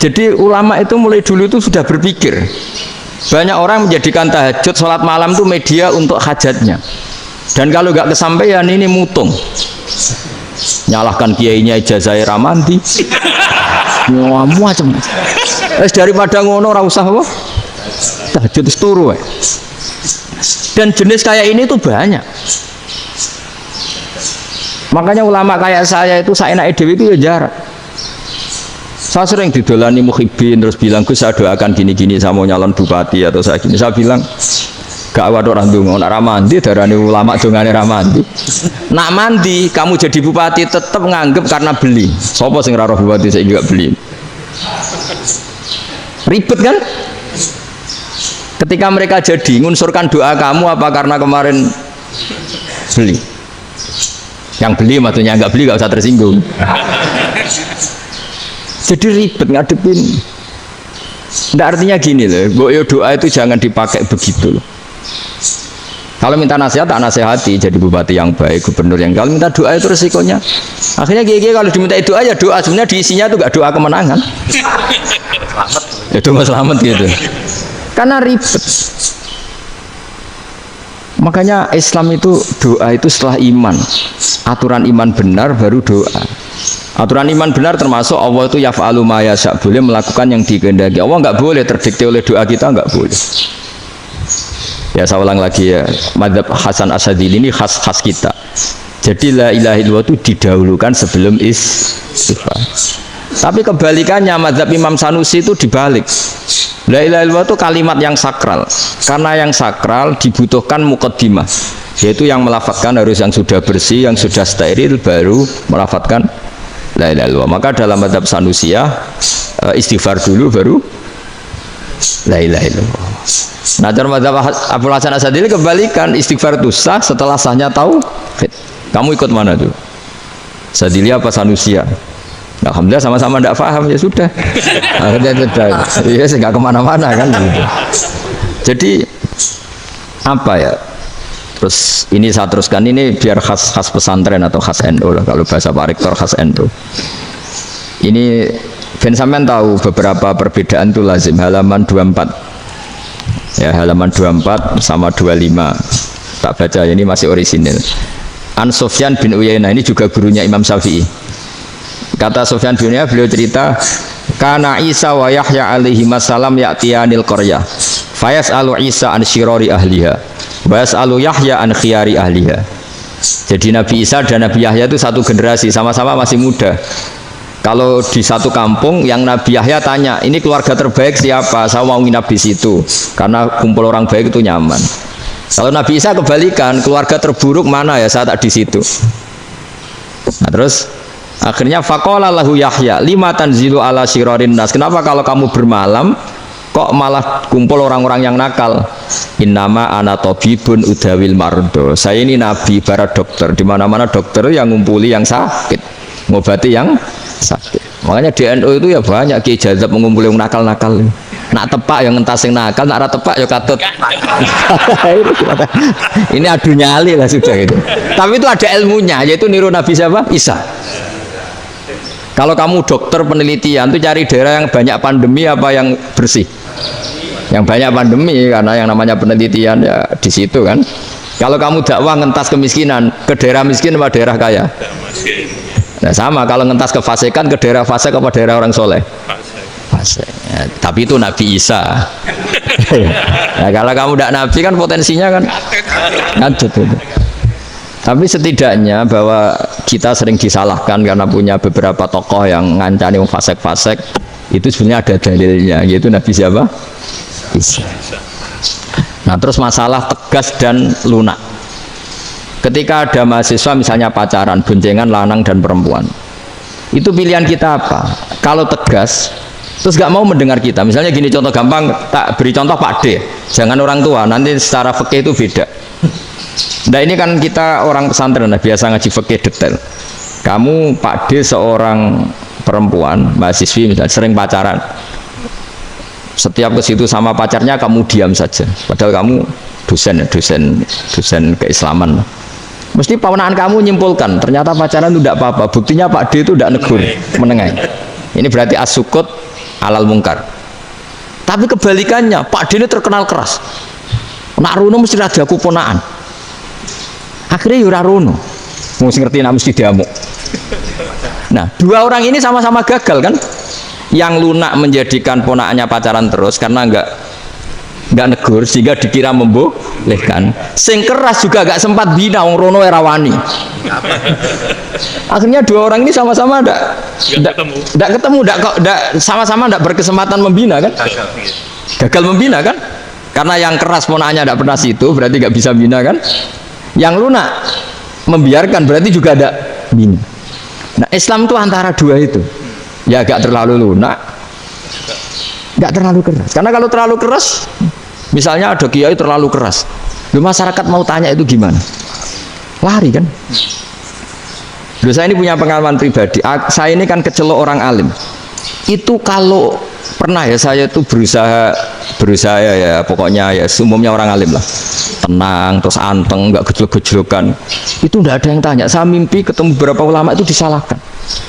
Jadi ulama itu mulai dulu itu sudah berpikir. Banyak orang menjadikan tahajud, sholat malam itu media untuk hajatnya. Dan kalau nggak kesampaian ini mutung. Nyalahkan kiainya ijazah ramandi. Macam. Daripada ngono ora usah apa? Tahajud itu turu. Dan jenis kayak ini tuh banyak. Makanya ulama kayak saya itu saenake dhewe itu ya jarak. Saya sering didolani muhibbin terus bilang, Gus saya doakan gini-gini, saya mau nyalon bupati atau saya gini. Saya bilang gak waduh orang dongo, nak ramandi darani ulama dongane ramandi. Nak mandi kamu jadi bupati tetap nganggep karena beli. Sopo sing ora roh bupati saya juga beli. Ribet kan? Ketika mereka jadi ngunsurkan doa kamu apa karena kemarin beli? Yang beli maksudnya nggak beli nggak usah tersinggung. Jadi ribet ngadepin. Nggak artinya gini loh, boyo doa itu jangan dipakai begitu loh. Kalau minta nasihat, tak nasihati jadi bupati yang baik, gubernur yang. Kalau minta doa itu resikonya. Akhirnya gigi kalau diminta doa ya doa, sebenarnya diisinya itu nggak doa kemenangan. Ya doa selamat gitu. Karena ribet. Makanya Islam itu doa itu setelah iman. Aturan iman benar baru doa. Aturan iman benar termasuk Allah itu yaf'alu ma yasha, boleh melakukan yang dikehendaki. Allah nggak boleh terdikte oleh doa kita, nggak boleh. Ya saya ulang lagi ya, madzhab Hasan Asyadzili ini khas kita. Jadi la ilaha illallah itu didahulukan sebelum istighfar. Tapi kebalikannya madzhab Imam Sanusi itu dibalik. La ilaha illallah itu kalimat yang sakral. Karena yang sakral dibutuhkan muqaddimah, yaitu yang melafadzkan harus yang sudah bersih, yang sudah steril baru melafadzkan la ilaha illallah. Maka dalam madzhab Sanusiyah istighfar dulu baru la ilaha illallah. Nah dalam madzhab Abdul Hasan Asyadzili kebalikan, istighfar itu sah setelah sahnya tauhid. Kamu ikut mana tuh? Asyadzili apa Sanusiyah? Alhamdulillah sama-sama tidak paham, ya sudah. Akhirnya sudah, ya nggak kemana-mana kan gitu. Jadi apa ya? Terus ini saya teruskan, ini biar khas pesantren atau khas NU lah, kalau bahasa Pak Rektor khas NU. Ini Ben sampean tahu beberapa perbedaan itu lazim, halaman 24 ya, halaman 24 sama 25 tak baca, ini masih orisinil. An Sufyan bin Uyainah, ini juga gurunya Imam Syafi'i. Kata Sufyan bin Uyainah, beliau cerita, kana Isa wa Yahya alaihi salam ya'tiyanil qaryah fayas'alu Isa an syirari ahliha wa yas'alu Yahya an khiyari ahliha. Jadi Nabi Isa dan Nabi Yahya itu satu generasi, sama-sama masih muda. Kalau di satu kampung yang Nabi Yahya tanya, ini keluarga terbaik siapa? Saya mau nginap di situ karena kumpul orang baik itu nyaman. Kalau Nabi Isa kebalikan, keluarga terburuk mana ya, saya tak di situ. Nah terus akhirnya faqala lahu Yahya lima tanzilu ala syirarin nas, kenapa kalau kamu bermalam kok malah kumpul orang-orang yang nakal? Innama ana tabibun udawil mardo, saya ini nabi para dokter, di mana-mana dokter yang ngumpuli yang sakit, ngobati yang sakit. Makanya di NU itu ya banyak Kiai Jazab mengumpuli yang nakal-nakal. Nak tepak yang entas yang nakal, nak ora tepak ya katut. Ini adu nyali lah sudah itu. Tapi itu ada ilmunya, yaitu niru Nabi siapa? Isa. Kalau kamu dokter penelitian itu cari daerah yang banyak pandemi apa yang bersih? Yang banyak pandemi, karena yang namanya penelitian ya di situ kan. Kalau kamu dakwah ngentas kemiskinan, ke daerah miskin apa daerah kaya? Nah sama, kalau ngentas kefasikan ke daerah fasik apa daerah orang soleh? Fasik. Ya, tapi itu Nabi Isa. Nah, kalau kamu tidak Nabi kan potensinya kan ngacut itu. Tapi setidaknya bahwa kita sering disalahkan karena punya beberapa tokoh yang ngancani fasik-fasik, itu sebenarnya ada dalilnya, yaitu Nabi siapa? Isa. Nah terus masalah tegas dan lunak. Ketika ada mahasiswa misalnya pacaran, boncengan lanang dan perempuan, itu pilihan kita apa? Kalau tegas, terus gak mau mendengar kita. Misalnya gini, contoh gampang, tak beri contoh Pak D, jangan orang tua, nanti secara fikih itu beda. Nah ini kan kita orang pesantren, nah, biasa ngaji fikih detail. Kamu Pak D seorang perempuan, mahasiswi misalnya, sering pacaran. Setiap ke situ sama pacarnya kamu diam saja, padahal kamu dosen keislaman. Mesti pawanaan kamu nyimpulkan ternyata pacaran itu tidak apa-apa. Buktinya Pak D itu tidak negur, menengahi. Ini berarti as-sukut alal mungkar. Tapi kebalikannya, Pak D ini terkenal keras. Nak rono mesti raja kuponaan. Akhirnya ya ora rono. Mesti ngerti nak mesti diamuk. Nah, dua orang ini sama-sama gagal kan? Yang lunak menjadikan ponakannya pacaran terus karena enggak negur sehingga dikira membolehkan. Sing keras juga gak sempat bina wong rono era wani. Akhirnya dua orang ini sama-sama enggak ketemu, sama-sama enggak berkesempatan membina kan? Gagal membina kan? Karena yang keras ponakannya enggak pernah situ, berarti enggak bisa bina kan? Yang lunak membiarkan berarti juga ada bina. Nah, Islam itu antara dua itu. Ya gak terlalu lunak, gak terlalu keras. Karena kalau terlalu keras, misalnya ada kiai terlalu keras, lu masyarakat mau tanya itu gimana? Lari kan? Loh, saya ini punya pengalaman pribadi. Saya ini kan kecelok orang alim. Itu kalau pernah ya saya itu berusaha ya pokoknya ya umumnya orang alim lah. Tenang, terus anteng, nggak gejlok-gejlokan. Itu nggak ada yang tanya. Saya mimpi ketemu beberapa ulama itu disalahkan.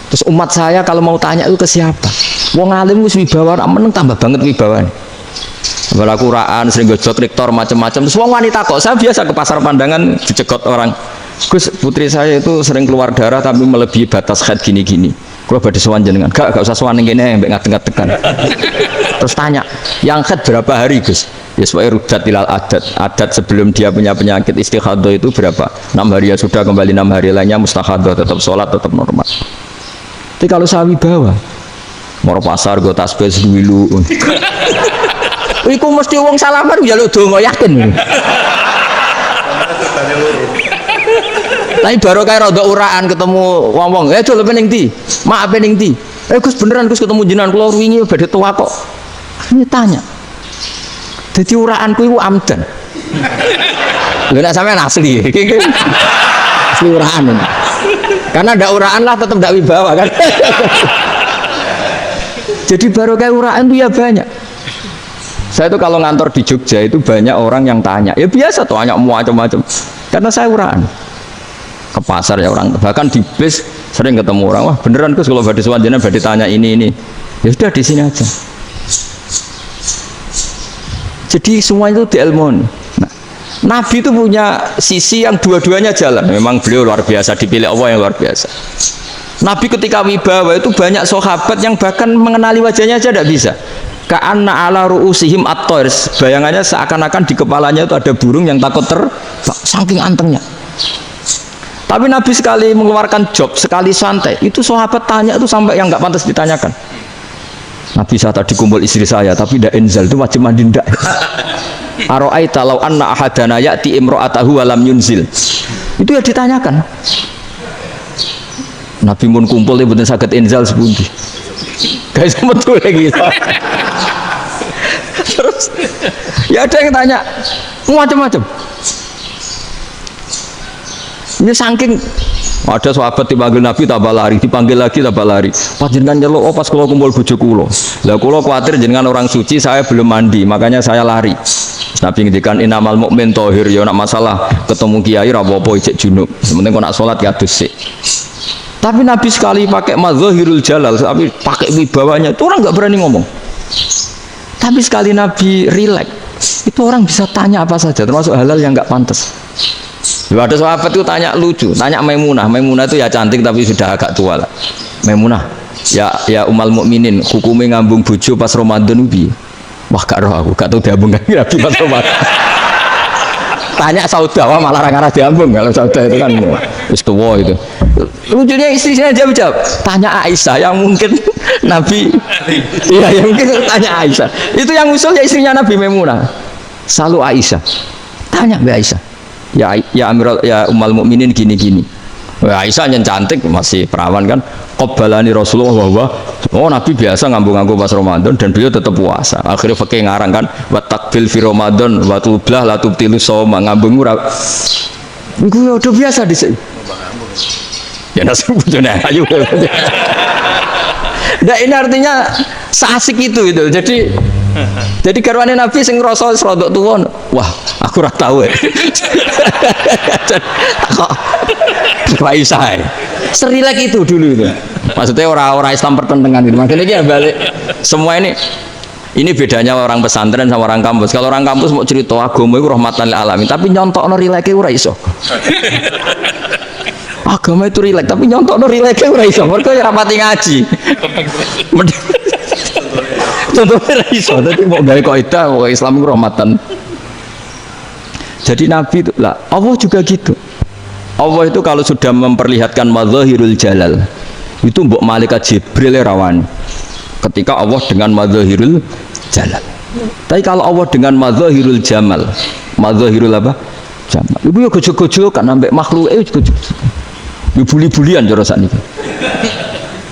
Terus umat saya kalau mau tanya itu ke siapa? Wong alim wis wibawa, meneng tambah banget wibawanya. Berlakuraan sering gejlok rektor macam-macam. Terus wong wanita kok saya biasa ke pasar pandangan dicegot orang. Gus, putri saya itu sering keluar darah tapi melebihi batas haid gini-gini. Kalau badhe sowan jenengan, gak usah sowan ngene mbek ngadeg-ngadegan. Terus tanya, yang haid berapa hari, Gus? Ya sesuai rudat ilal adat sebelum dia punya penyakit istighadah itu berapa? 6 hari ya sudah, kembali 6 hari lainnya mustahadah, tetap sholat, tetap normal. Tapi kalau sawi bawa mau pasar go tasbih dulu iku mesti wong salaman njaluk donga yakin. Tapi baru kayak rada uraan ketemu wong-wong, dol pening ndi? Maaf pening ndi? Gus beneran Gus ketemu jenengan kula wingi badhe tua kok. Ini tanya. Jadi uraanku itu amdan. Lho nek sampean asli. Asli uraan. Karena ndak uraan lah tetap ndak wibawa kan. Jadi baru kayak uraan itu ya banyak. Saya itu kalau ngantor di Jogja itu banyak orang yang tanya. Ya biasa tuh tanya macam-macam. Karena saya uraan. Ke pasar ya orang, bahkan di bis sering ketemu orang, wah beneran Gus kalau badhe sowan jenengan badhe tanya ini. Ya sudah di sini aja. Jadi semua itu diilmoni. Nah, Nabi itu punya sisi yang dua-duanya jalan. Memang beliau luar biasa, dipilih Allah yang luar biasa. Nabi ketika wibawa itu banyak sahabat yang bahkan mengenali wajahnya aja tidak bisa. Ka'anna ala ru'usihim at-tayr. Bayangannya seakan-akan di kepalanya itu ada burung yang takut saking antengnya. Tapi Nabi sekali mengeluarkan job, sekali santai, itu sahabat tanya itu sampai yang nggak pantas ditanyakan. Nabi saya tadi kumpul istri saya, tapi tidak enzal itu wajib mandi ndak. Aro'aita law anna ahadana ya'ti imro'atahu walam yunzil. Itu ya ditanyakan. Nabi pun kumpul itu betul sakit enzal sepundi. Guys betul lagi. Terus ya ada yang tanya macam-macam. Ini saking ada sahabat dipanggil Nabi tambah lari, dipanggil lagi tambah lari. Pas jenengan nyeluk, pas kalau kumpul bojo kula. Lah kula kuwatir jenengan orang suci, saya belum mandi, makanya saya lari. Nabi ngendikan innamal mukmin thahir, ya nak masalah ketemu kiai ra apa-apa ijek junub. Penting kok nak salat ya adus sik. Tapi Nabi sekali pakai mazahirul jalal, tapi pakai wibawanya, itu orang nggak berani ngomong. Tapi sekali Nabi rileks, itu orang bisa tanya apa saja, termasuk halal yang nggak pantas. Ada sahabat itu tanya lucu, tanya Maimunah itu ya cantik tapi sudah agak tua lah. Maimunah, ya umal mukminin, hukumnya ngambung bojo pas Ramadan ubi. Wah gak roh aku, gak tahu diambung kan Nabi pas Ramadan. Tanya Saudawa malah orang-orang diambung, kalau Saudawa itu kan istiwa itu. Lucunya istrinya jawab, tanya Aisyah yang mungkin Nabi, iya yang mungkin tanya Aisyah. Itu yang usul ya istrinya Nabi Maimunah. Selalu Aisyah, tanya Mbak Aisyah. Ya Amirul ya umal mukminin gini-gini. Aisyah yang cantik masih perawan kan. Qabbalani Rasulullah bahwa Nabi biasa ngambung-ngambung pas Ramadan dan beliau tetap puasa. Akhirnya fakih ngarang kan wa takbil fi Ramadan wa tublah la tubtilu shauma ngambung ora. Iku udah biasa di sini. Ya nasi bojone ayu. Nah ini artinya seasik itu. Jadi garwane Nabi sing ngrasa rodok tuwa. Wah, aku ora tahu ya. Kok Aisyah. Serilek itu dulu itu. Maksudnya orang Islam pertentangan gitu. Maksudnya dia balik semua ini bedanya orang pesantren sama orang kampus. Kalau orang kampus mau cerita agama itu rahmatan lil alamin, tapi nyontokno rileke ora iso. Agama itu rilek, tapi nyontokno rileke ora iso. Mergo ya rapati ngaji. Contohnya ora iso, dadi mau gawe kaidah mau Islam itu rahmatan. Jadi Nabi itu lah, Allah juga gitu. Allah itu kalau sudah memperlihatkan madzahirul jalal, itu mbok malaikat Jibril rawan. Ketika Allah dengan madzahirul jalal. Tapi kalau Allah dengan madzahirul jamal, madzahirul apa? Jamal. Ibu yo gojo-gojo kan ambek makhluk gojo. Yo buli-bulian cara sakniki.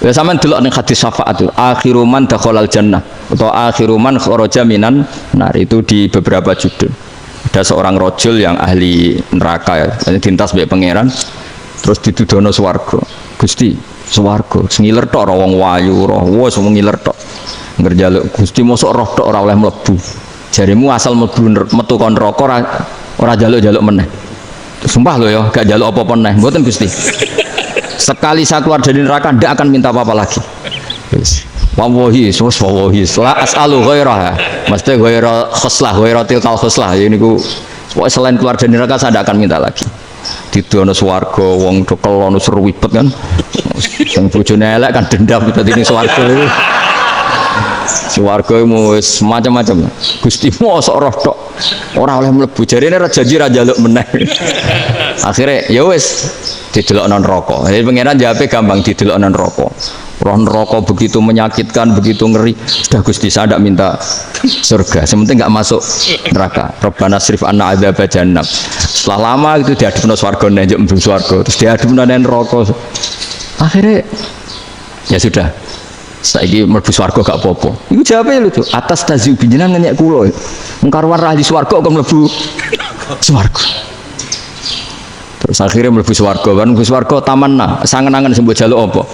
Ya sampean delok ning hadis syafaat itu, akhiru man dakhalal jannah atau akhiru man kharaja minan nar, itu di beberapa judul. Ada seorang rojul yang ahli neraka ya, dintas mbek pangeran terus ditudono swarga. Gusti, swarga ngiler tok ora wong wayu roh wis ngiler tok ngerjaluk Gusti mosok roh tok ora oleh mlebu jarimu asal mlebu metu kon neraka ora jaluk-jaluk meneh sumpah lho ya gak jaluk apa-apa meneh mboten Gusti sekali saya keluar dari neraka ndak akan minta apa-apa lagi wis wallahi la as'alu ghairah mesti ghairah khoslah ghairah tilkal khoslah ya niku selain keluar dari neraka saya ndak akan minta lagi didono swarga wong dokelono seru wibet kan sing bojone elek kan dendam dadi ning swarga iki swarga wis macam-macam Gusti mosok roh tok ora oleh mlebu jarene ra janji ra njaluk meneh akhire ya wis didelokno neraka jadi pangeran jawabe gampang didelokno neraka roh neraka begitu menyakitkan begitu ngeri sudah Gusti saya tidak minta surga sementing nggak masuk neraka Rabbana srif anna adzab jahannam setelah lama itu diadepno swarga njuk mlebu swarga terus diadepno neraka akhirnya ya sudah saiki mlebu swarga gak apa-apa iku jawabe lucu atas taziu binjenengan ngenyek kula mengkarwan ahli swarga kok mlebu swarga terus akhirnya mlebu swarga kan mlebu swarga tamanna sangen-angen sembo jaluk apa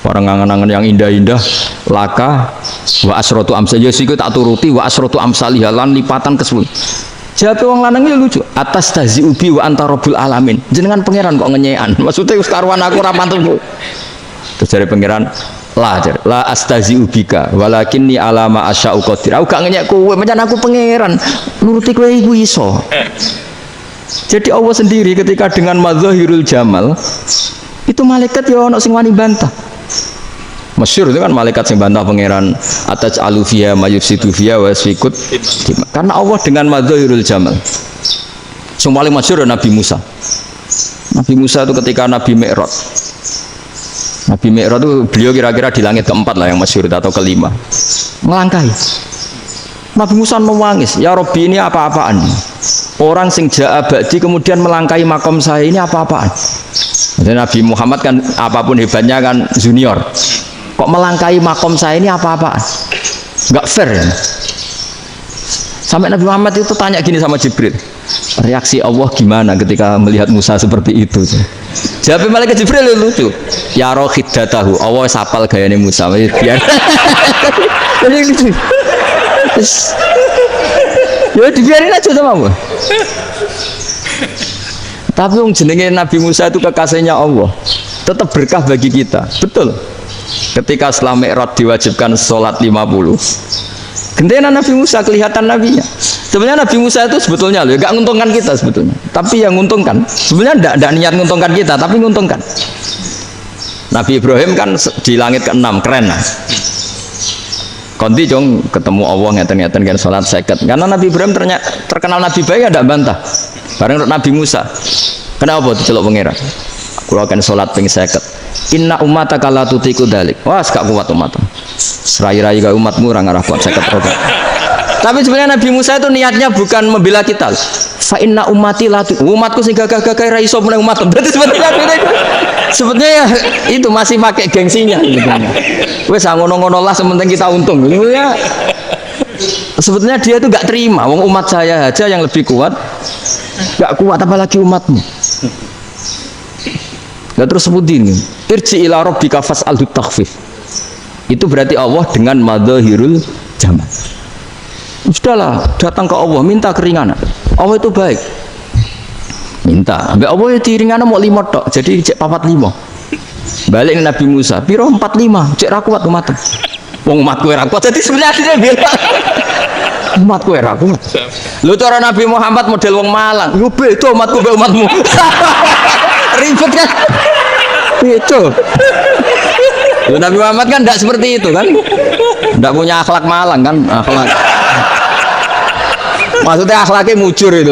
orang angan-angan yang indah-indah laka wa asratu amsal ya siku tak turuti wa asratu amsalih lan lipatan kesepuluh jawab wong lanang iki lucu atas taziu bi wa anta rabbul alamin jenengan pangeran kok ngenyekan maksudnya wis karuan aku ora pantes terus dari pangeran la astaziu bika walakinni alama asya'u qadir aku gak ngenyek kowe pancen aku pangeran nuruti kowe iku iso jadi Allah sendiri ketika dengan madzahirul jamal itu malaikat ya ono sing wani bantah masyhur itu kan malaikat sing bantah pangeran atas alufia mayufsidu fiya wa sikut karena Allah dengan madzahirul jamal sing paling masyhur Nabi Musa itu ketika Nabi Mi'raj itu beliau kira-kira di langit keempat lah yang masyhur atau kelima melangkahi Nabi Musa menangis ya Robbi ini apa-apaan orang sing ja'a ba'di kemudian melangkahi makom saya ini apa-apaan jadi Nabi Muhammad kan apapun hebatnya kan junior kok melangkahi makom saya ini apa-apaan nggak fair ya? Sampai Nabi Muhammad itu tanya gini sama Jibril reaksi Allah gimana ketika melihat Musa seperti itu jawab malaikat Jibril lucu ya roh khiddatahu Allah sapal gayanya Musa biar ya dibiarin aja sama Allah tapi yang jenenge Nabi Musa itu kekasihnya Allah tetap berkah bagi kita betul ketika setelah Mi'raj diwajibkan sholat 50 gentenan Nabi Musa kelihatan nabinya sebenarnya Nabi Musa itu sebetulnya loh gak nguntungkan kita sebetulnya tapi yang nguntungkan sebenarnya tidak niat nguntungkan kita tapi nguntungkan Nabi Ibrahim kan di langit ke-6 keren lah konti jong ketemu Allah ngeten-ngeten kan sholat seket karena Nabi Ibrahim terkenal Nabi baik ada bantah bareng Nabi Musa kenapa diceluk pangeran aku akan sholat ping seket inna umataka la tutiku dalik wah gak kuat umatmu serai-rai gak umatmu orang arah kuat seket roda tapi sebenarnya Nabi Musa itu niatnya bukan membela kita fa inna umati la umatku sing gagah-gagah ra iso meneng umat berarti sebetulnya ya, itu masih pakai gengsinya wes ngono-ngono lah sementing kita untung ya sebetulnya dia itu gak terima wong umat saya aja yang lebih kuat gak kuat apalagi umatmu nah terus sebudin irji ila rabbika fas'alhu takhfif itu berarti Allah dengan madzahirul jamal sudahlah datang ke Allah minta keringanan Allah itu baik minta sampai Allah itu ringanan mau 5 tok jadi cek 4-5 Balik Nabi Musa, piro 45, cek ra kuat umat. Wong umatku ora kuat, dadi sebenarnya bilang umatku ora kuat. Lho cara Nabi Muhammad model wong Malang, yo beda umatku mbek umatmu. Ribet kan? Itu. Lho Nabi Muhammad kan tidak seperti itu kan? Tidak punya akhlak Malang kan? Akhlak. Maksudnya akhlaknya mujur itu,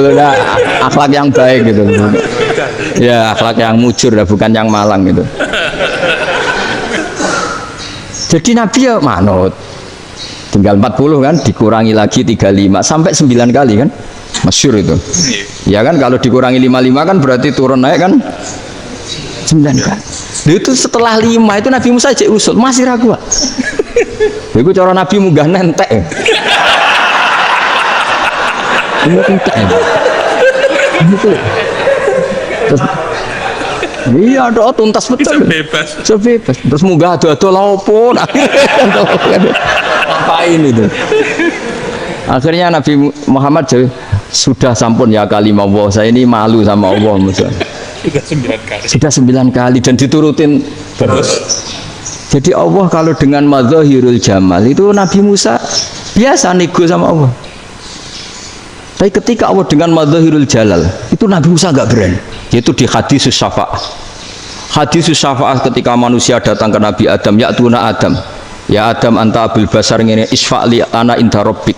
akhlak yang baik gitu. Ya akhlak yang mujur, bukan yang Malang gitu. Jadi Nabi ya manut. Tinggal 40 kan, dikurangi lagi 35 sampai 9 kali kan? Masyhur itu. Ya kan kalau dikurangi 55 kan berarti turun naik kan 9 kali. Itu setelah 5 itu Nabi Musa cek usul masih ragu. Itu cara Nabi munggah nentek. Terus, iya doa tuntas betul. Sebebas. Terus munggah ado-ado laupun. Ngapain itu? Akhirnya Nabi Muhammad sudah sampun ya kalimah Allah. Saya ini malu sama Allah. Sudah 9 kali dan diturutin terus. Jadi Allah kalau dengan madzahirul jamal itu Nabi Musa biasa nego sama Allah. Tapi ketika Allah dengan madzahirul jalal itu Nabi Musa enggak berani. Yaitu di hadis syafa'ah. Hadis syafa'ah ketika manusia datang ke Nabi Adam, ya tuna Adam. Ya Adam anta abul basar ngene isfa'li ana inda rabbik.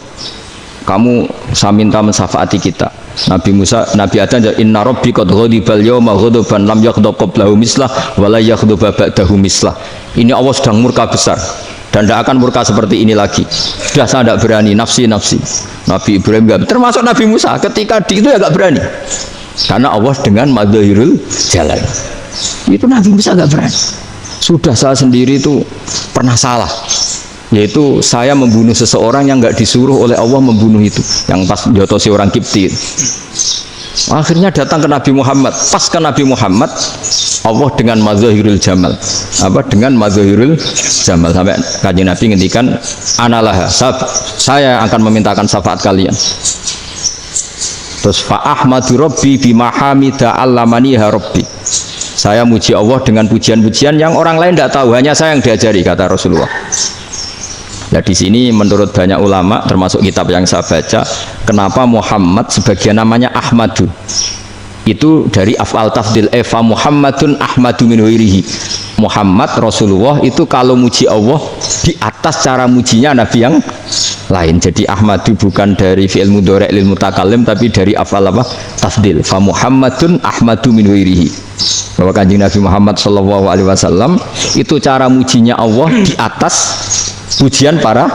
Kamu saya minta mensyafaati kita. Nabi Musa, Nabi Adam, inna rabbi qad ghadibal yawma ghadaban lam yaghdab qablahu mislah wa la yaghdab ba'dahu mislah. Ini Allah sedang murka besar dan tidak akan murka seperti ini lagi. Sudah saya tidak berani, nafsi. Nabi Ibrahim enggak, termasuk Nabi Musa ketika di itu ya enggak berani. Karena Allah dengan madzahirul jalal. Itu Nabi Musa enggak berani. Sudah saya sendiri itu pernah salah. Yaitu saya membunuh seseorang yang enggak disuruh oleh Allah membunuh itu, yang pas diotosi orang Kipti. Akhirnya datang ke Nabi Muhammad. Pas ke Nabi Muhammad, Allah dengan madzahirul jamal. Apa dengan madzahirul jamal sampai Kanjeng Nabi ngendikan analah, saya akan memintakan syafaat kalian. Terus fa ahmadu rabbi bima hamida allamaniha rabbi. Saya muji Allah dengan pujian-pujian yang orang lain tidak tahu, hanya saya yang diajari, kata Rasulullah. Nah di sini menurut banyak ulama termasuk kitab yang saya baca, kenapa Muhammad sebagian namanya Ahmadu itu dari af'al tafdil, fa Muhammadun Ahmadu min ghairihi. Muhammad Rasulullah itu kalau muji Allah di atas cara mujinya Nabi yang lain. Jadi Ahmadu bukan dari fi'il mudhari' lil mutakallim tapi dari af'al apa? Tafdil. Fa Muhammadun Ahmadu min ghairihi. Bahwa Kanjeng Nabi Muhammad sallallahu alaihi wasallam itu cara mujinya Allah di atas pujian para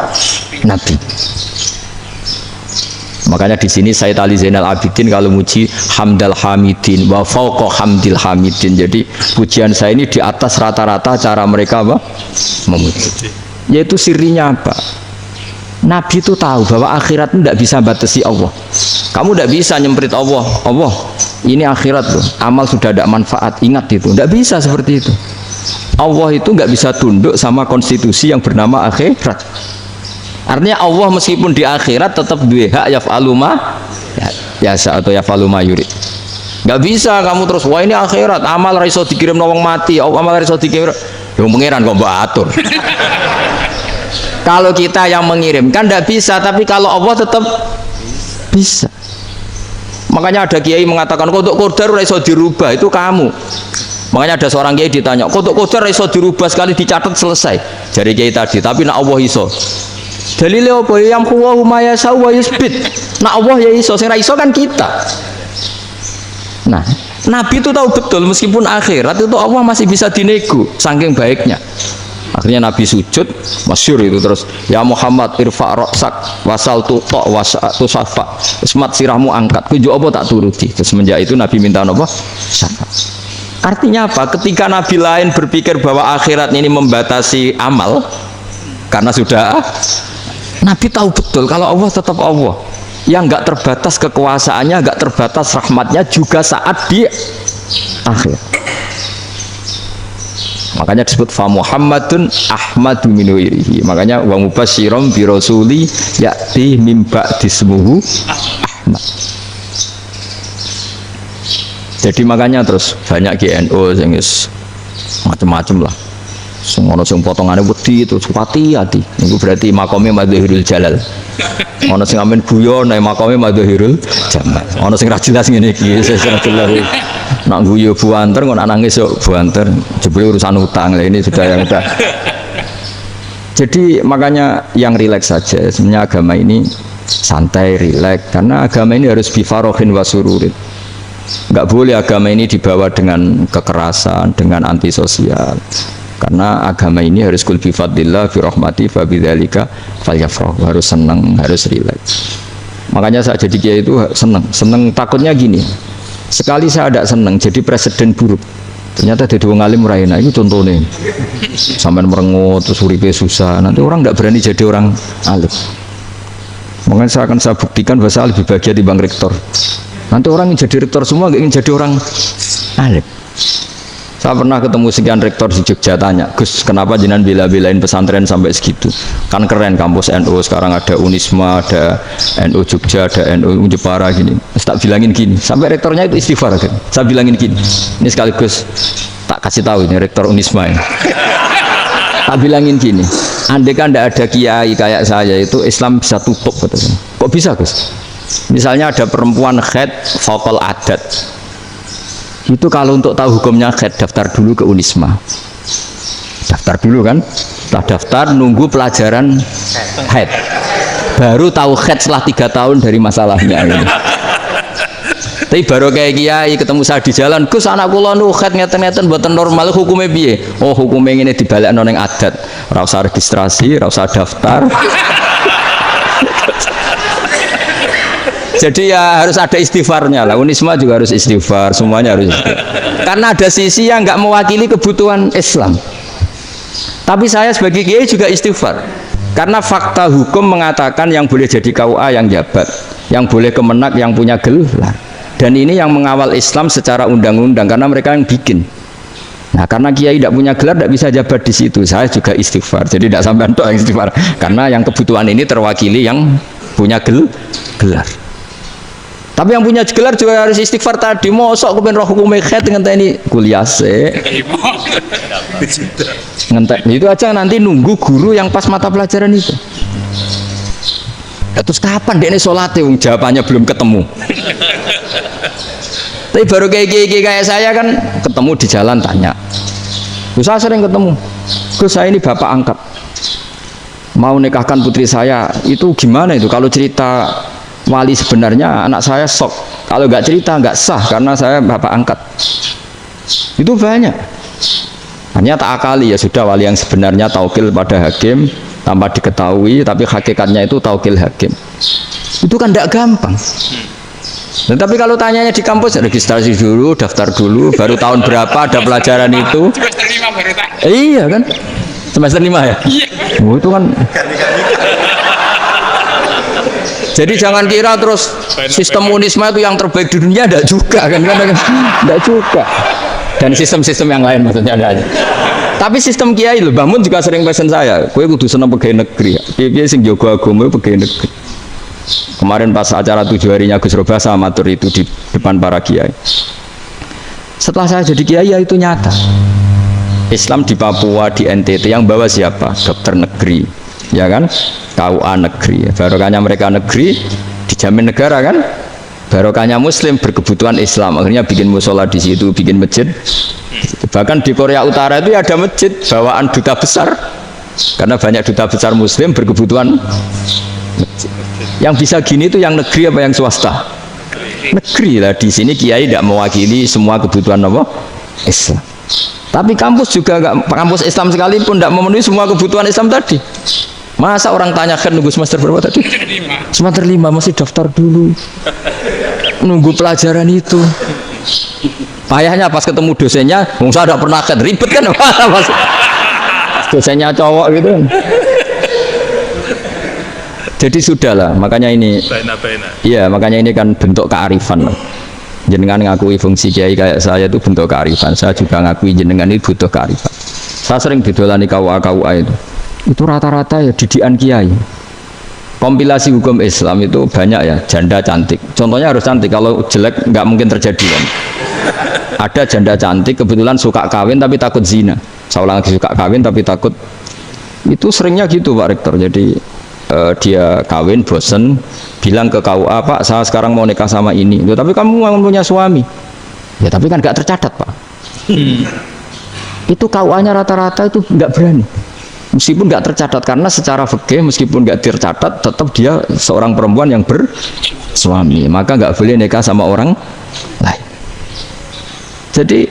nabi. Makanya di sini Sayyid Ali Zainal Abidin kalau muji hamdal hamidin wa fauqa hamdil hamidin. Jadi pujian saya ini di atas rata-rata cara mereka apa? Memuji. Yaitu sirinya apa? Nabi itu tahu bahwa akhirat tidak bisa batasi Allah. Kamu tidak bisa nyemprit Allah. Allah, ini akhirat loh. Amal sudah tidak manfaat. Ingat itu. Tidak bisa seperti itu. Allah itu nggak bisa tunduk sama konstitusi yang bernama akhirat. Artinya Allah meskipun di akhirat tetap dua hak yaf'alu ma yasa atau yaf'alu ma yurid. Nggak bisa kamu terus wah ini akhirat amal raiso dikirim nawang mati, amal raiso dikirim yang pengiran kok mbak atur. Kalau kita yang mengirimkan nggak bisa, tapi kalau Allah tetap bisa. Makanya ada kiai mengatakan kodok kodar raiso dirubah, itu kamu. Makanya ada seorang kiai ditanya, kodok kodar iso dirubah sekali dicatat selesai. Jadi kiai tadi, tapi nak Allah iso. Dalilnya apa? Yang huwahu ma yasau wa yusbit. Nak Allah ya iso, sing ra iso kan kita. Nah, Nabi itu tahu betul meskipun akhirat itu Allah masih bisa dinego, saking baiknya. Akhirnya Nabi sujud, masyhur itu terus, ya Muhammad irfa' ra'sak wasal tuqa wasatu safa. Ismat sirahmu angkat, kuwi apa tak turuti. Terus semenjak itu Nabi minta apa? Syafaat. Artinya apa? Ketika Nabi lain berpikir bahwa akhirat ini membatasi amal, karena sudah Nabi tahu betul kalau Allah tetap Allah, yang nggak terbatas kekuasaannya, nggak terbatas rahmatnya juga saat di akhir. Makanya disebut fa Muhammadun Ahmadu min ghairihi. Makanya wa mubasyiran bi rasuli ya'ti mim ba'di ismuhu Ahmad. Jadi makanya terus banyak GNO yang macam-macam lah. Ono sing potongane wedi terus hati-hati. Niku berarti makome Madzahirul Jalal. Ono sing amen guyon nek makome Madzahirul Jamal. Ono sing ra jelas ngene iki, sing jelas. Nak guyu buanter kok nangis kok buanter. Jebule urusan utang. Lah ini sudah yang udah. Jadi makanya yang rileks saja. Sebenarnya agama ini santai, rileks karena agama ini harus bifarohin wasururin. Enggak boleh agama ini dibawa dengan kekerasan, dengan antisosial. Karena agama ini harus kul bi fadlillah fi rahmati fa bidzalika falyafrahu, harus senang, harus rileks. Makanya saya jadi kiai itu senang takutnya gini. Sekali saya tidak senang jadi presiden buruk. Ternyata jadi wong alim ora enak. Itu contohnya. Sampai merengut terus uripe susah. Nanti orang tidak berani jadi orang alim. Makanya saya buktikan bahwa saya lebih bahagia dibanding rektor. Nanti orang yang jadi rektor semua ingin jadi orang alim. Saya pernah ketemu sekian rektor di Jogja, tanya, Gus, kenapa jenengan bela-belain pesantren sampai segitu? Kan keren kampus NU, sekarang ada Unisma, ada NU Jogja, ada NU Jepara gini. Tak bilangin gini, sampai rektornya itu istighfar kan. Saya bilangin gini, ini sekaligus tak kasih tahu ini rektor Unisma ini. Tak bilangin gini, andai kan tidak ada kiai kayak saya itu Islam bisa tutup. Katanya. Kok bisa Gus? Misalnya ada perempuan haid faqal adat. Itu kalau untuk tahu hukumnya haid daftar dulu ke Unisma. Daftar dulu kan? Setelah daftar nunggu pelajaran haid. Baru tahu haid setelah 3 tahun dari masalahnya ini. Tapi baru kayak kiai ketemu saya di jalan, Gus anak kula nu haid ngeten-ngeten mboten normal hukumnya piye? Oh, hukumnya ngene dibalekno ning adat. Ora usah registrasi, ora usah daftar. Jadi ya harus ada istighfarnya lah. Unisma juga harus istighfar, semuanya harus istighfar. Karena ada sisi yang nggak mewakili kebutuhan Islam. Tapi saya sebagai kiai juga istighfar. Karena fakta hukum mengatakan yang boleh jadi KUA yang jabat, yang boleh kemenak yang punya gelar. Dan ini yang mengawal Islam secara undang-undang karena mereka yang bikin. Nah, karena kiai tidak punya gelar tidak bisa jabat di situ. Saya juga istighfar. Jadi tidak sampai untuk yang istighfar. Karena yang kebutuhan ini terwakili yang punya gelar. Tapi yang punya gelar juga harus istighfar tadi. Mosok kepen roh hukum haid ngenteni kuliah se. Ngentek itu aja nanti nunggu guru yang pas mata pelajaran itu. Ya, terus kapan dekne salate wong jawabannya belum ketemu. Tapi baru kayak saya kan ketemu di jalan tanya. Gus saya sering ketemu. Gus saya ini bapak angkat. Mau nikahkan putri saya itu gimana itu kalau cerita wali sebenarnya anak saya sok, kalau nggak cerita nggak sah karena saya bapak angkat. Itu banyak. Hanya tak akali ya sudah wali yang sebenarnya taukil pada hakim tanpa diketahui, tapi hakikatnya itu taukil hakim. Itu kan tidak gampang. Dan tapi kalau tanyanya di kampus registrasi dulu, daftar dulu, baru tahun berapa ada pelajaran itu? Semester 5 baru tak. Iya kan? Semester 5 ya? Iya. Oh, itu kan. Jadi jangan kira terus sistem Unisma itu yang terbaik di dunia, tidak juga kan, tidak juga. Dan sistem-sistem yang lain maksudnya ada aja. Tapi sistem kiai loh, Mbah Mun juga sering pesen saya, kowe kudu seneng pegawai negeri. Piye sing jaga agama pegawai negeri. Kemarin pas acara 7 harinya Gus Robasa matur itu di depan para kiai. Setelah saya jadi kiai ya itu nyata. Islam di Papua, di NTT yang bawa siapa? Dokter negeri. Ya kan, KUA negeri, barokahnya mereka negeri dijamin negara kan, barokahnya Muslim berkebutuhan Islam, akhirnya bikin musola di situ, bikin masjid. Bahkan di Korea Utara itu ada masjid bawaan duta besar, karena banyak duta besar Muslim berkebutuhan masjid. Yang bisa gini itu yang negeri apa yang swasta? Negeri lah. Di sini kiai tidak mewakili semua kebutuhan apa? Islam. Tapi kampus juga enggak, kampus Islam sekalipun tidak memenuhi semua kebutuhan Islam tadi. Masa orang tanya kan nunggu semester berapa tadi? Semester 5 masih daftar dulu. Nunggu pelajaran itu. Payahnya pas ketemu dosennya, saya tidak pernah kan ribet kan? Pas dosennya cowok gitu. Jadi sudahlah, makanya ini. Iya, makanya ini kan bentuk kearifan. Jenengan ngakui fungsi kiai kayak saya itu bentuk kearifan. Saya juga ngakui jenengan itu butuh kearifan. Saya sering didolani KUA itu. Itu rata-rata ya didikan kiai. kompilasi hukum Islam itu banyak ya, janda cantik. Contohnya harus cantik, kalau jelek nggak mungkin terjadi kan. Ada janda cantik kebetulan suka kawin tapi takut zina. Saya ulang lagi, suka kawin tapi takut. Itu seringnya gitu Pak Rektor. Jadi dia kawin bosen, bilang ke KUA, Pak saya sekarang mau nikah sama ini. Loh, tapi kamu mau punya suami. Ya tapi kan nggak tercatat Pak. Itu KUA-nya rata-rata itu nggak berani. Meskipun nggak tercatat, karena secara fikih meskipun nggak tercatat tetap dia seorang perempuan yang bersuami, maka nggak boleh nikah sama orang lain. Jadi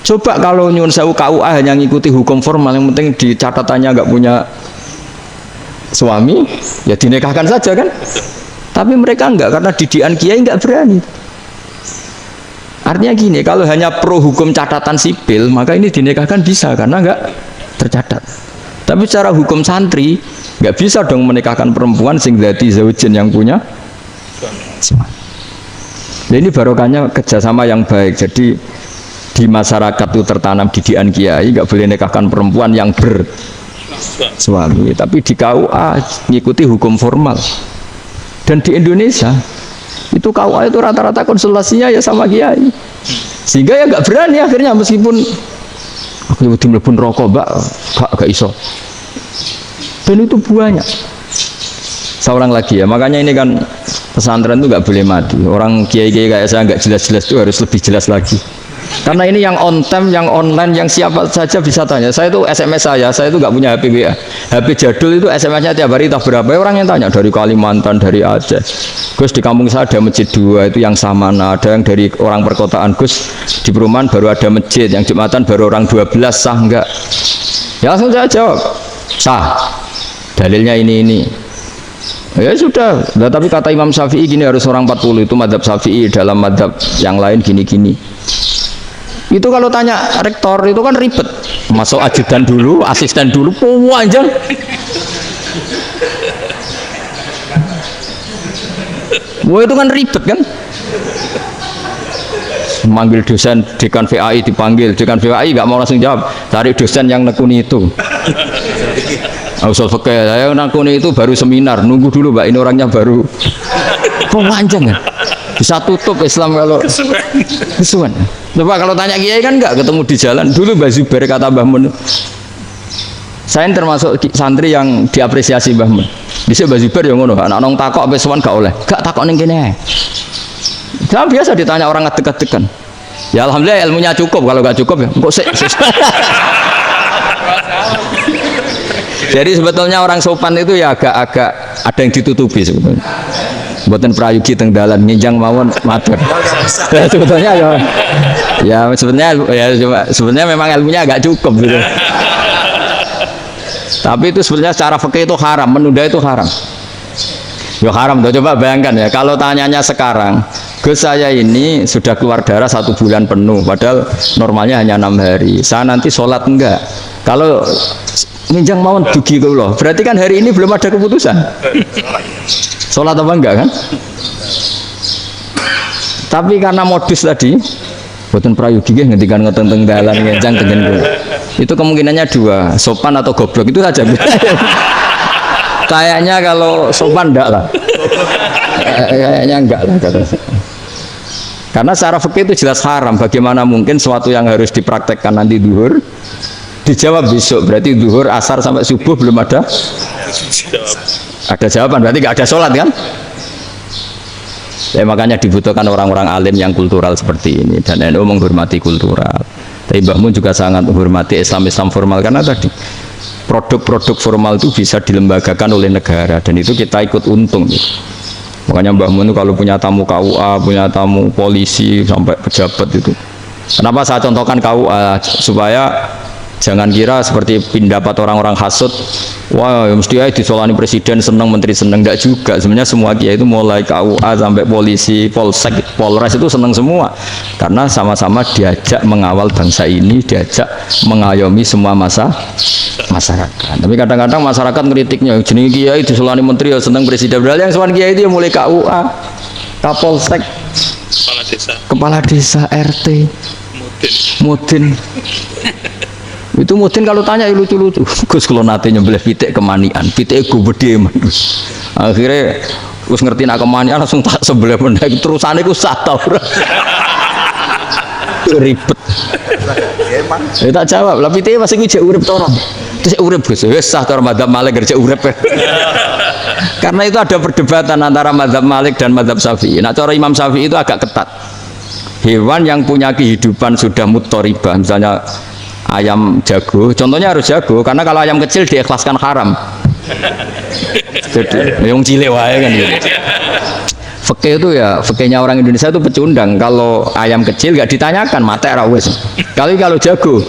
coba kalau nyun sewu KUA hanya ngikuti hukum formal, yang penting di catatannya nggak punya suami, ya dinikahkan saja kan. Tapi mereka enggak, karena didikan kiai nggak berani. Artinya gini, kalau hanya pro hukum catatan sipil, maka ini dinikahkan bisa karena nggak tercatat. Tapi secara hukum santri nggak bisa dong menikahkan perempuan sing dadi zaujin yang punya suami. Nah, ini barokahnya kerjasama yang baik. Jadi di masyarakat itu tertanam didikan kiai, nggak boleh nikahkan perempuan yang bersuami. Tapi di KUA ngikuti hukum formal. Dan di Indonesia itu KUA itu rata-rata konsultasinya ya sama kiai. Sehingga ya nggak berani akhirnya, meskipun aku mlebu rokok mbak, gak iso. Dan itu banyak. Saya ulang lagi ya, makanya ini kan pesantren itu nggak boleh mati. Orang kiai-kiai kayak saya nggak jelas-jelas itu harus lebih jelas lagi. Karena ini yang on time, yang online, yang siapa saja bisa tanya. Saya itu SMS saya itu nggak punya HP WA. HP jadul itu SMS-nya tiap hari tak berapa. Orang yang tanya dari Kalimantan, dari Aceh. Gus di kampung saya ada masjid 2 itu yang Samana, ada yang dari orang perkotaan. Gus di perumahan baru ada masjid, yang Jumatan baru orang 12, sah enggak? Ya langsung saya jawab, sah. Dalilnya ini. Ya sudah. Nah, tapi kata Imam Syafi'i gini, harus orang 40, itu madzhab Syafi'i, dalam madzhab yang lain gini-gini. Itu kalau tanya rektor itu kan ribet, masuk ajudan dulu, asisten dulu, panjang. Wah itu kan ribet kan. Manggil dosen dekan VAI, dipanggil dekan VAI nggak mau langsung jawab, cari dosen yang nekuni itu. Usul fikih saya nekuni itu baru seminar, nunggu dulu mbak, ini orangnya baru. Panjang kan. Bisa tutup Islam kalau kesuwen. Coba kalau tanya kiai kan enggak ketemu di jalan. Dulu Mbah Zubair kata Mbah Mun, saya termasuk santri yang diapresiasi Mbah Mun. Bisa Mbah Zubair yang ngono, anak nong takok sampai sowan gak oleh. Gak takok ning kene. Jangan biasa ditanya orang ngadeg-adegan. Ya alhamdulillah ilmunya cukup, kalau gak cukup ya kok sik. Jadi sebetulnya orang sopan itu ya agak-agak ada yang ditutupi sebetulnya. Buatan prayogi teng dalan nginjang mawon matur. Sebetulnya ya sebenarnya memang ilmunya agak cukup gitu. Tapi itu sebenarnya secara fikih itu haram, menunda itu haram. Ya haram tuh, coba bayangkan ya, kalau tanyanya sekarang, Gus saya ini sudah keluar darah 1 bulan penuh, padahal normalnya hanya 6 hari. Saya nanti sholat enggak? Kalau nginjang mawon dugi kula, berarti kan hari ini belum ada keputusan. Sholat apa enggak kan? Tapi karena modus tadi, boten prayogi nggih ngendikan ngoten teng dalan ngenjang tengen kula. Itu kemungkinannya 2, sopan atau goblok, itu saja. Kayaknya kalau sopan enggak lah. Kayaknya enggak lah kata saya. Karena secara fikih itu jelas haram. Bagaimana mungkin sesuatu yang harus dipraktekkan nanti duhur dijawab besok, berarti duhur, asar sampai subuh belum ada jawaban, berarti nggak ada sholat kan. Ya, makanya dibutuhkan orang-orang alim yang kultural seperti ini, dan NU menghormati kultural. Tapi Mbah Mun juga sangat menghormati Islam formal, karena tadi produk-produk formal itu bisa dilembagakan oleh negara, dan itu kita ikut untung gitu. Makanya Mbah Mun itu kalau punya tamu KUA, punya tamu polisi sampai pejabat itu. Kenapa saya contohkan KUA? Supaya jangan kira seperti pendapat orang-orang hasud, wah mesti aja disolani presiden seneng, menteri seneng. Enggak juga. Sebenarnya semua kiai itu mulai KUA sampai polisi, polsek, polres itu seneng semua, karena sama-sama diajak mengawal bangsa ini, diajak mengayomi semua masyarakat. Tapi kadang-kadang masyarakat ngeritiknya, jenis kiai disolani menteri ya seneng, presiden. Padahal yang soal kiai itu mulai KUA, kapolsek, kepala desa, RT, mudin. Itu mudin kalau tanya lucu-lucu. Gus kalau nate nyembelih pitik kemanian, pitik gue gede man. Akhirnya wis ngerti nak kemana langsung tak sebelah benda terusane ku sah ta ora. Ribet. Ya tak jawab, lah pite masih ku jek urip to ora. Terus urip Gus, wis sah to madzhab Malik kerja urip. Karena itu ada perdebatan antara madzhab Malik dan madzhab Syafi'i. Nah, cara Imam Syafi'i itu agak ketat. Hewan yang punya kehidupan sudah muttoribah, misalnya ayam jago, contohnya harus jago, karena kalau ayam kecil diikhlaskan haram. Jadi, yang cilik wae kan gitu. Fikih itu ya, fikihnya orang Indonesia itu pecundang. Kalau ayam kecil nggak ditanyakan, mate ra wis. Kalau jago,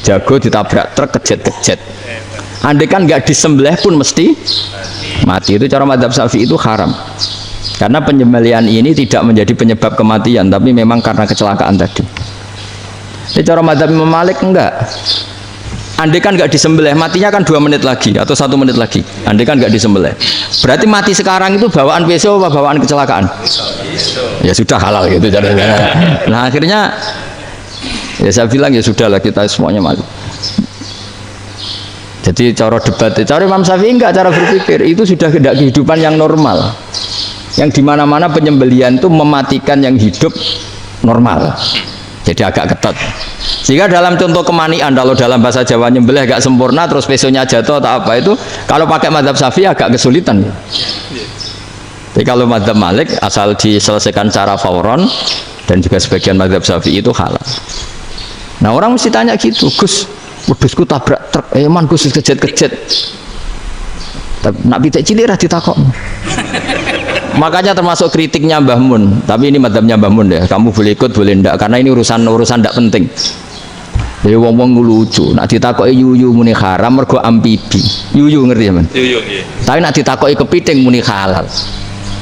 jago ditabrak truk kejet-kejet. Andai kan nggak disembelih pun mesti mati. Itu cara madzhab Syafi'i itu haram. Karena penyembelihan ini tidak menjadi penyebab kematian, tapi memang karena kecelakaan tadi. Ini cara madzhab Imam Malik enggak. Andai kan nggak disembelih, matinya kan 2 menit lagi atau 1 menit lagi. Andai kan nggak disembelih, berarti mati sekarang itu bawaan pisau apa bawaan kecelakaan? Ya sudah halal gitu caranya. Nah akhirnya ya saya bilang ya sudahlah kita semuanya mati. Jadi cara debat, cara Imam Syafi'i enggak, cara berpikir itu sudah tidak kehidupan yang normal, yang dimana-mana penyembelihan itu mematikan yang hidup normal. Jadi agak ketat. Sehingga dalam contoh kemanian, kalau dalam bahasa Jawa nyembelih agak sempurna, terus pesonya jatuh atau apa itu, kalau pakai madzhab Syafi'i agak kesulitan. Jadi kalau madzhab Malik asal diselesaikan secara fauron, dan juga sebagian madzhab Syafi'i itu halal. Nah orang mesti tanya gitu, Gus, wedhusku tabrak truk, eman Gus kejet-kejet. Nak pitik cilik ra ditakok. Makanya termasuk kritiknya Mbah Mun, tapi ini madzhabnya Mbah Mun ya. Kamu boleh ikut boleh ndak, karena ini urusan ndak penting. Jadi wong-wong lucu, nak ditakoki yuyu muni haram mergo amfibi. Yuyu ngerti ya, Man? Yuyu nggih. Tapi nak ditakoki kepiting muni halal.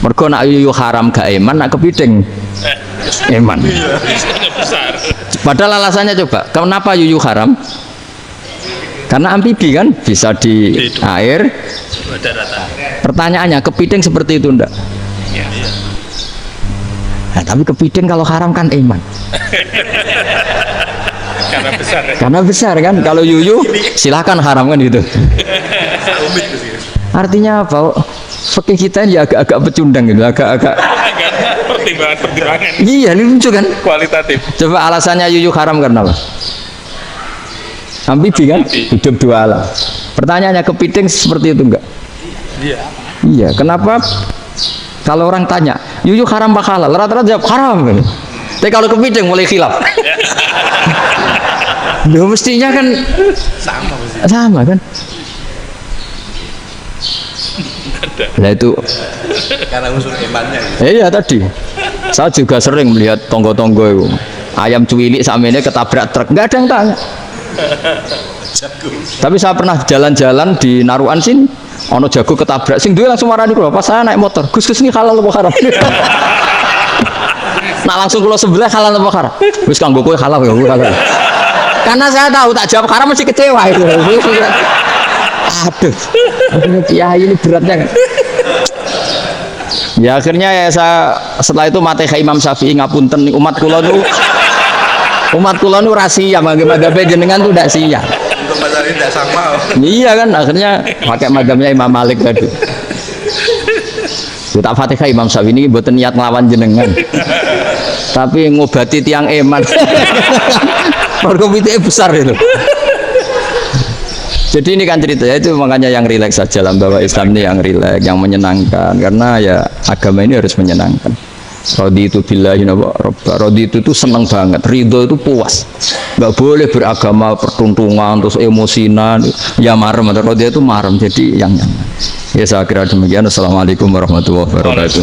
Mergo nak yuyu haram gak eman, nak kepiting eman. Padahal alasannya coba, kenapa yuyu haram? Karena amfibi kan, bisa di air. Pertanyaannya, kepiting seperti itu enggak? Nah, tapi kepiting kalau haram kan eman. Karena besar. Karena besar kan, kalau yuyu silahkan haram kan gitu. Artinya apa? Fikih kita ya agak-agak pecundang gitu, agak-agak pertimbangan. Iya, ini lucu kan? Kualitatif. Coba alasannya yuyu haram karena apa? Amfibi kan, hidup 2 alam. Pertanyaannya, kepiting seperti itu enggak? Iya. Iya, kenapa kalau orang tanya, yuyu haram apa halal? Rata-rata jawab haram. Tapi kalau kepiting mulai khilaf. Ya mestinya kan sama kan? Nah itu Karena unsur imannya. Iya tadi. Saya juga sering melihat tonggo-tonggo itu. Ayam cuwilik samene ketabrak truk, enggak ada yang tanya. Tapi saya pernah jalan-jalan di Naruan sini, ono jago ketabrak, sing duwe langsung marani kula. Pas saya naik motor, Gus ini halal apa haram? Nah langsung kula sebelah halal apa haram? Wis kanggo kowe halal ya halal. Karena saya tahu tak jawab haram mesti kecewa itu. Aduh, kiai ini beratnya kan. Ya akhirnya ya saya setelah itu materi Imam Syafi'i ngapunten umat kula nu rahasia, madzhab jenengan tuh tidak siap. Untuk madzhab ini tidak sama. Iya kan, akhirnya pakai madzhabnya Imam Malik tadi. Kita Fatihah Imam Syafi'i ini buat niat ngelawan jenengan, tapi ngobati tiang eman. Perkomitenya besar itu. Jadi ini kan ceritanya itu, makanya yang rileks saja lah, bahwa Islam ini yang rileks, yang menyenangkan, karena ya agama ini harus menyenangkan. Raditu billahi robba, raditu itu senang banget, ridho itu puas, nggak boleh beragama pertuntungan terus emosinan, ya marem, raditu itu marem, jadi yang nyaman. Ya saya kira demikian. Assalamualaikum warahmatullahi wabarakatuh.